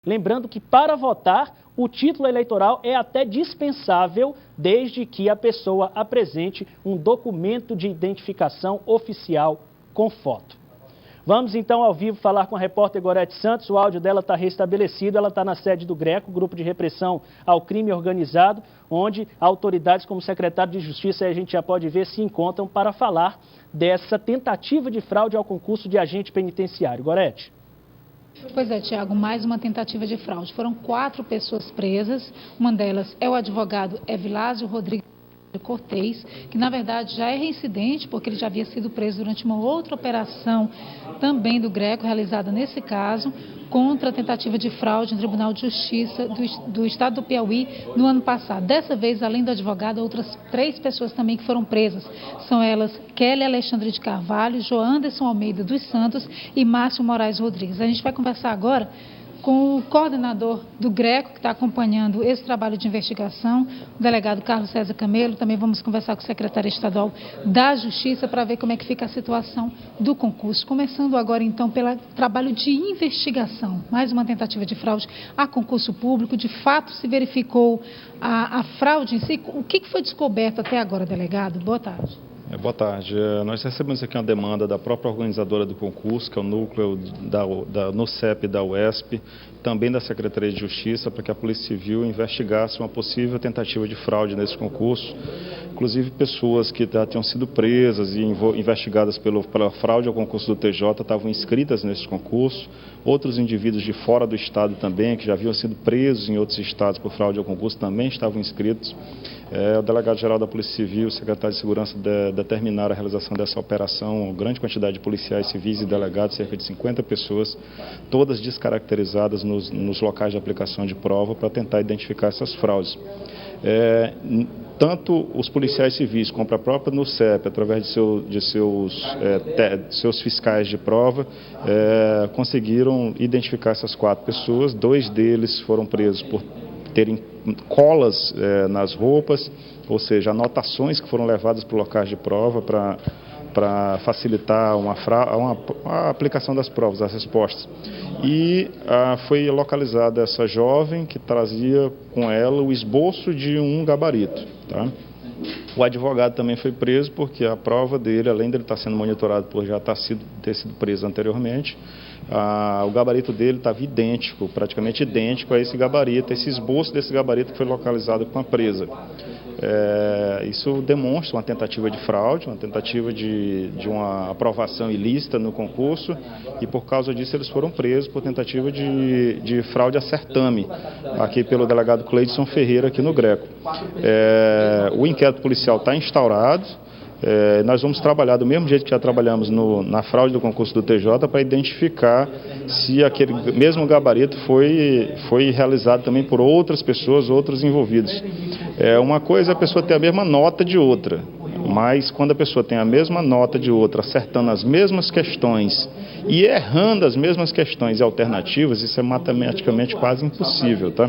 Lembrando que para votar, o título eleitoral é até dispensável desde que a pessoa apresente um documento de identificação oficial com foto. Vamos então ao vivo falar com a repórter Gorete Santos. O áudio dela está restabelecido, ela está na sede do GRECO, Grupo de Repressão ao Crime Organizado, onde autoridades como o secretário de Justiça, a gente já pode ver, se encontram para falar dessa tentativa de fraude ao concurso de agente penitenciário. Gorete. Pois é, Tiago, mais uma tentativa de fraude. Foram 4 pessoas presas, uma delas é o advogado Evilásio Rodrigues Cortez, que na verdade já é reincidente, porque ele já havia sido preso durante uma outra operação também do GRECO, realizada nesse caso, contra a tentativa de fraude no Tribunal de Justiça do Estado do Piauí no ano passado. Dessa vez, além do advogado, outras 3 pessoas também que foram presas. São elas Kelly Alexandre de Carvalho, Joanderson Almeida dos Santos e Márcio Moraes Rodrigues. A gente vai conversar agora com o coordenador do GRECO, que está acompanhando esse trabalho de investigação, o delegado Carlos César Camelo. Também vamos conversar com o secretário estadual da Justiça para ver como é que fica a situação do concurso. Começando agora, então, pelo trabalho de investigação. Mais uma tentativa de fraude a concurso público. De fato, se verificou a fraude em si. O que foi descoberto até agora, delegado? Boa tarde. Boa tarde. Nós recebemos aqui uma demanda da própria organizadora do concurso, que é o núcleo no CEP da UESP, também da Secretaria de Justiça, para que a Polícia Civil investigasse uma possível tentativa de fraude nesse concurso. Inclusive, pessoas que já tinham sido presas e investigadas pela fraude ao concurso do TJ estavam inscritas nesse concurso. Outros indivíduos de fora do estado também, que já haviam sido presos em outros estados por fraude ao concurso, também estavam inscritos. O delegado-geral da Polícia Civil, o secretário de Segurança determinaram a realização dessa operação, uma grande quantidade de policiais civis e delegados, cerca de 50 pessoas, todas descaracterizadas nos locais de aplicação de prova para tentar identificar essas fraudes. Tanto os policiais civis como a própria NUCEP, através de seus fiscais de prova, conseguiram identificar essas 4 pessoas. 2 deles foram presos por terem colas nas roupas, ou seja, anotações que foram levadas para locais de prova para facilitar a aplicação das provas, das respostas. E foi localizada essa jovem que trazia com ela o esboço de um gabarito. Tá? O advogado também foi preso porque a prova dele, além de ele estar sendo monitorado por já ter sido preso anteriormente, o gabarito dele estava idêntico, praticamente idêntico a esse gabarito, esse esboço desse gabarito que foi localizado com a presa. Isso demonstra uma tentativa de fraude, uma tentativa de uma aprovação ilícita no concurso, e por causa disso eles foram presos por tentativa de fraude a certame, aqui pelo delegado Cleidson Ferreira, aqui no GRECO. O inquérito policial está instaurado. Nós vamos trabalhar do mesmo jeito que já trabalhamos na fraude do concurso do TJ para identificar se aquele mesmo gabarito foi realizado também por outras pessoas, outros envolvidos. Uma coisa é a pessoa ter a mesma nota de outra, mas quando a pessoa tem a mesma nota de outra, acertando as mesmas questões e errando as mesmas questões e alternativas, isso é matematicamente quase impossível, tá?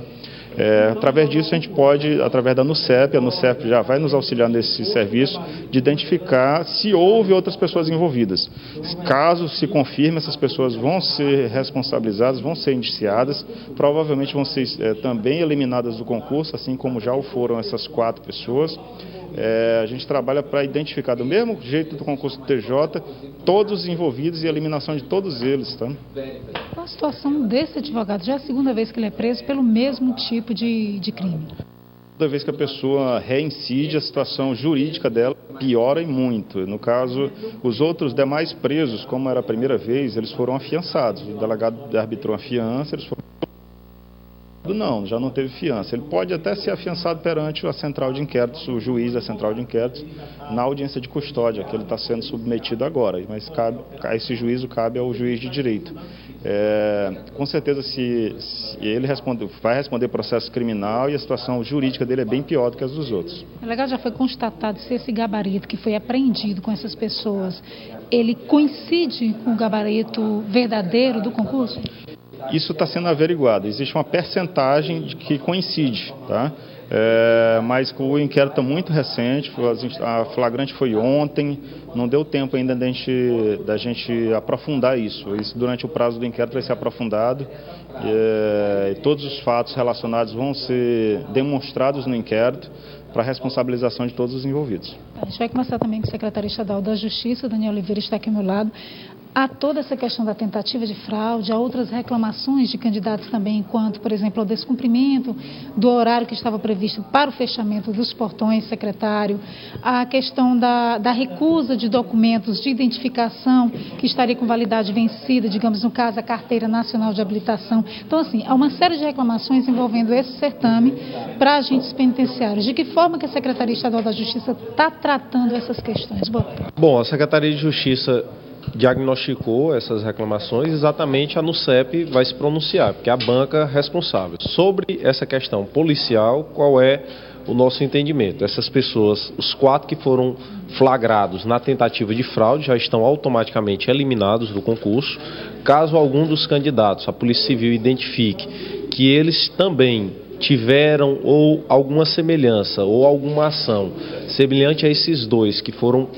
Através disso a gente pode, através da NUCEP, a NUCEP já vai nos auxiliar nesse serviço de identificar se houve outras pessoas envolvidas. Caso se confirme, essas pessoas vão ser responsabilizadas, vão ser indiciadas, provavelmente vão ser também eliminadas do concurso, assim como já o foram essas 4 pessoas. A gente trabalha para identificar do mesmo jeito do concurso do TJ todos os envolvidos e a eliminação de todos eles. Tá? Qual a situação desse advogado? Já é a segunda vez que ele é preso pelo mesmo tipo de crime. Toda vez que a pessoa reincide, a situação jurídica dela piora e muito. No caso, os outros demais presos, como era a primeira vez, eles foram afiançados. O delegado arbitrou a fiança, eles foram... Não, já não teve fiança. Ele pode até ser afiançado perante a central de inquéritos, o juiz da central de inquéritos, na audiência de custódia, que ele está sendo submetido agora, mas esse juízo cabe ao juiz de direito. Com certeza, se ele vai responder processo criminal, e a situação jurídica dele é bem pior do que as dos outros. Legal, já foi constatado se esse gabarito que foi apreendido com essas pessoas, ele coincide com o gabarito verdadeiro do concurso? Isso está sendo averiguado. Existe uma percentagem de que coincide, tá? Mas o inquérito é muito recente, a flagrante foi ontem, não deu tempo ainda da gente aprofundar isso. Isso durante o prazo do inquérito vai ser aprofundado. todos os fatos relacionados vão ser demonstrados no inquérito para a responsabilização de todos os envolvidos. A gente vai começar também com o secretário estadual da Justiça, Daniel Oliveira, está aqui ao meu lado. Há toda essa questão da tentativa de fraude, há outras reclamações de candidatos também, quanto, por exemplo, ao descumprimento do horário que estava previsto para o fechamento dos portões, secretário, a questão da recusa de documentos de identificação que estaria com validade vencida, digamos, no caso, a Carteira Nacional de Habilitação. Então, assim, há uma série de reclamações envolvendo esse certame para agentes penitenciários. De que forma que a Secretaria Estadual da Justiça está tratando essas questões? Bom, a Secretaria de Justiça diagnosticou essas reclamações, exatamente a NUCEP vai se pronunciar, porque é a banca responsável. Sobre essa questão policial, qual é o nosso entendimento? Essas pessoas, os 4 que foram flagrados na tentativa de fraude, já estão automaticamente eliminados do concurso. Caso algum dos candidatos, a Polícia Civil identifique que eles também tiveram ou alguma semelhança ou alguma ação semelhante a esses 2 que foram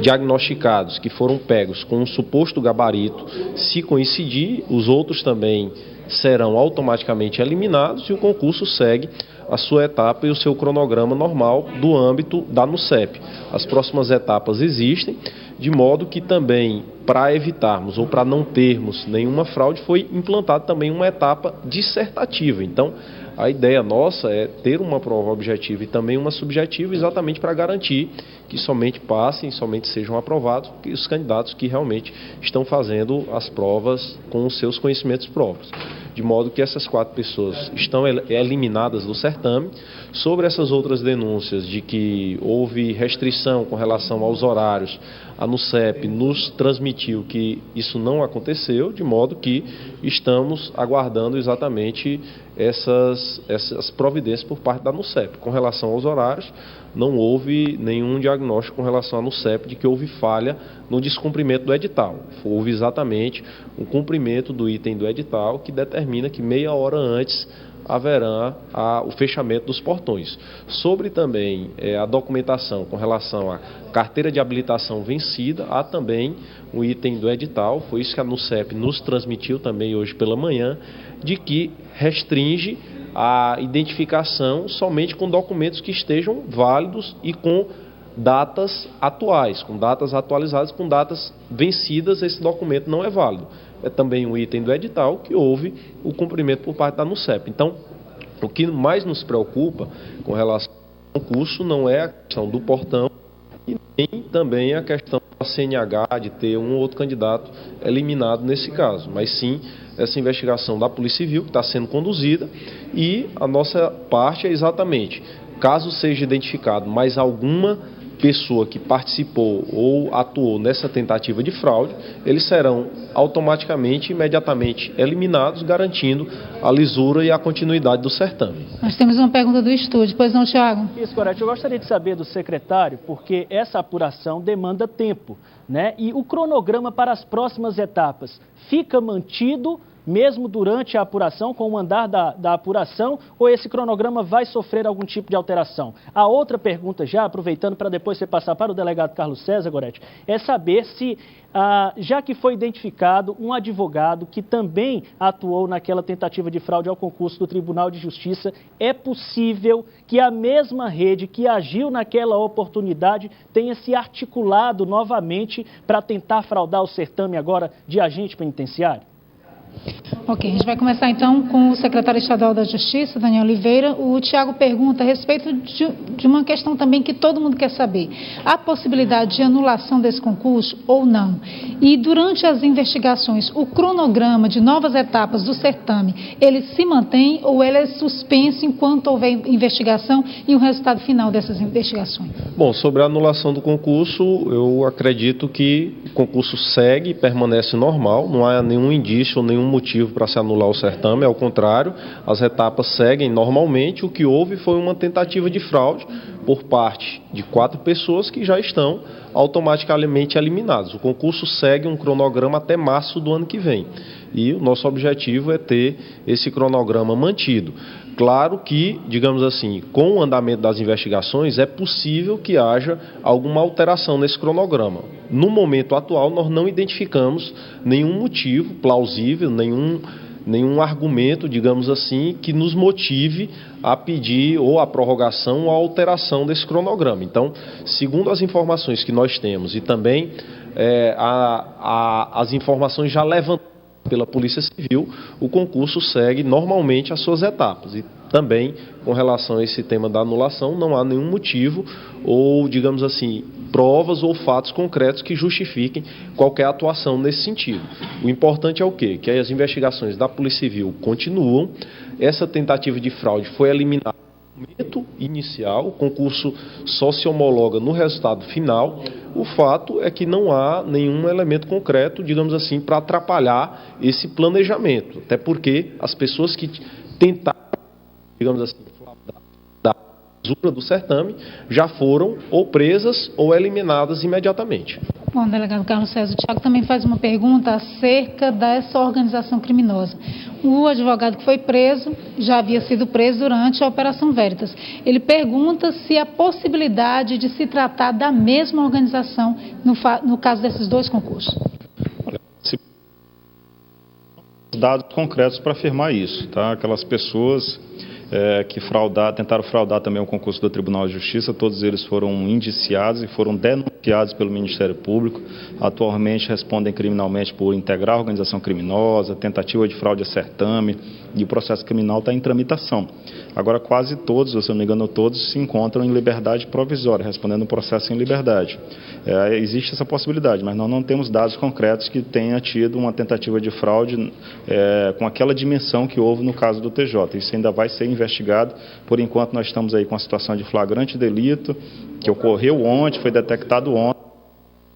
diagnosticados, que foram pegos com um suposto gabarito, se coincidir, os outros também serão automaticamente eliminados e o concurso segue a sua etapa e o seu cronograma normal do âmbito da NUCEP. As próximas etapas existem, de modo que também, para evitarmos ou para não termos nenhuma fraude, foi implantada também uma etapa dissertativa. Então, a ideia nossa é ter uma prova objetiva e também uma subjetiva, exatamente para garantir que somente passem, somente sejam aprovados os candidatos que realmente estão fazendo as provas com os seus conhecimentos próprios. De modo que essas 4 pessoas estão eliminadas do certame. Sobre essas outras denúncias de que houve restrição com relação aos horários, a NUCEP nos transmitiu que isso não aconteceu, de modo que estamos aguardando exatamente essas providências por parte da NUCEP. Com relação aos horários, não houve nenhum diagnóstico com relação à NUCEP de que houve falha no descumprimento do edital. Houve exatamente um cumprimento do item do edital que determina que meia hora antes haverá o fechamento dos portões. Sobre também a documentação com relação à carteira de habilitação vencida, há também um item do edital, foi isso que a NUCEP nos transmitiu também hoje pela manhã, de que restringe a identificação somente com documentos que estejam válidos e com datas atuais, com datas atualizadas, com datas vencidas, esse documento não é válido. É também um item do edital que houve o cumprimento por parte da NUCEP. Então, o que mais nos preocupa com relação ao concurso não é a questão do portão e nem também a questão da CNH de ter um ou outro candidato eliminado nesse caso, mas sim essa investigação da Polícia Civil que está sendo conduzida e a nossa parte é exatamente, caso seja identificado mais alguma pessoa que participou ou atuou nessa tentativa de fraude, eles serão automaticamente, imediatamente eliminados, garantindo a lisura e a continuidade do certame. Nós temos uma pergunta do estúdio, pois não, Thiago? Isso, Gorete, eu gostaria de saber do secretário, porque essa apuração demanda tempo, né? E o cronograma para as próximas etapas fica mantido mesmo durante a apuração, com o andar da apuração, ou esse cronograma vai sofrer algum tipo de alteração? A outra pergunta, já aproveitando para depois você passar para o delegado Carlos César, Gorete, é saber se, já que foi identificado um advogado que também atuou naquela tentativa de fraude ao concurso do Tribunal de Justiça, é possível que a mesma rede que agiu naquela oportunidade tenha se articulado novamente para tentar fraudar o certame agora de agente penitenciário? Ok, a gente vai começar então com o secretário estadual da Justiça, Daniel Oliveira. O Thiago pergunta a respeito de uma questão também que todo mundo quer saber. Há possibilidade de anulação desse concurso ou não? E durante as investigações, o cronograma de novas etapas do certame, ele se mantém ou ele é suspenso enquanto houver investigação e o resultado final dessas investigações? Bom, sobre a anulação do concurso, eu acredito que o concurso segue e permanece normal, não há nenhum indício ou nenhum motivo para se anular o certame, ao contrário, as etapas seguem normalmente. O que houve foi uma tentativa de fraude por parte de 4 pessoas que já estão automaticamente eliminadas. O concurso segue um cronograma até março do ano que vem e o nosso objetivo é ter esse cronograma mantido. Claro que, digamos assim, com o andamento das investigações é possível que haja alguma alteração nesse cronograma. No momento atual, nós não identificamos nenhum motivo plausível, nenhum argumento, digamos assim, que nos motive a pedir ou a prorrogação ou a alteração desse cronograma. Então, segundo as informações que nós temos e também as informações já levantadas pela Polícia Civil, o concurso segue normalmente as suas etapas. E também, com relação a esse tema da anulação, não há nenhum motivo ou, digamos assim, provas ou fatos concretos que justifiquem qualquer atuação nesse sentido. O importante é o quê? Que as investigações da Polícia Civil continuam, essa tentativa de fraude foi eliminada no momento inicial, o concurso só se homologa no resultado final. O fato é que não há nenhum elemento concreto, digamos assim, para atrapalhar esse planejamento, até porque as pessoas que tentaram, digamos assim, da usura do certame já foram ou presas ou eliminadas imediatamente. Bom, delegado Carlos César, o Tiago também faz uma pergunta acerca dessa organização criminosa. O advogado que foi preso já havia sido preso durante a Operação Veritas. Ele pergunta se há possibilidade de se tratar da mesma organização no caso desses dois concursos. Dados concretos para afirmar isso, tá? Aquelas pessoas que tentaram fraudar também o concurso do Tribunal de Justiça, todos eles foram indiciados e foram denunciados pelo Ministério Público. Atualmente respondem criminalmente por integrar organização criminosa, tentativa de fraude a certame, e o processo criminal está em tramitação. Agora, quase todos, se eu não me engano, todos se encontram em liberdade provisória, respondendo o processo em liberdade. Existe essa possibilidade, mas nós não temos dados concretos que tenha tido uma tentativa de fraude com aquela dimensão que houve no caso do TJ. Isso ainda vai ser investigado. Por enquanto, nós estamos aí com a situação de flagrante delito, que ocorreu ontem, foi detectado ontem,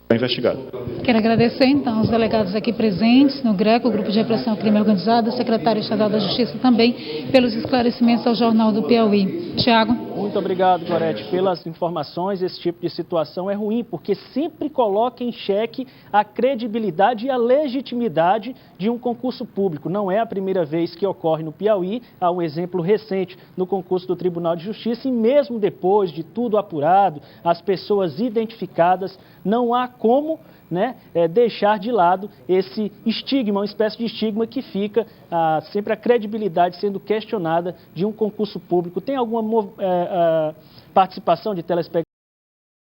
é investigado. Quero agradecer, então, aos delegados aqui presentes no GRECO, Grupo de Repressão ao Crime Organizado, secretário estadual da Justiça também, pelos esclarecimentos ao Jornal do Piauí. Tiago. Muito obrigado, Gorete, pelas informações. Esse tipo de situação é ruim, porque sempre coloca em xeque a credibilidade e a legitimidade de um concurso público. Não é a primeira vez que ocorre no Piauí, há um exemplo recente no concurso do Tribunal de Justiça, e mesmo depois de tudo apurado, as pessoas identificadas, não há como deixar de lado esse estigma, uma espécie de estigma que fica sempre a credibilidade sendo questionada de um concurso público. Tem alguma participação de telespectadores?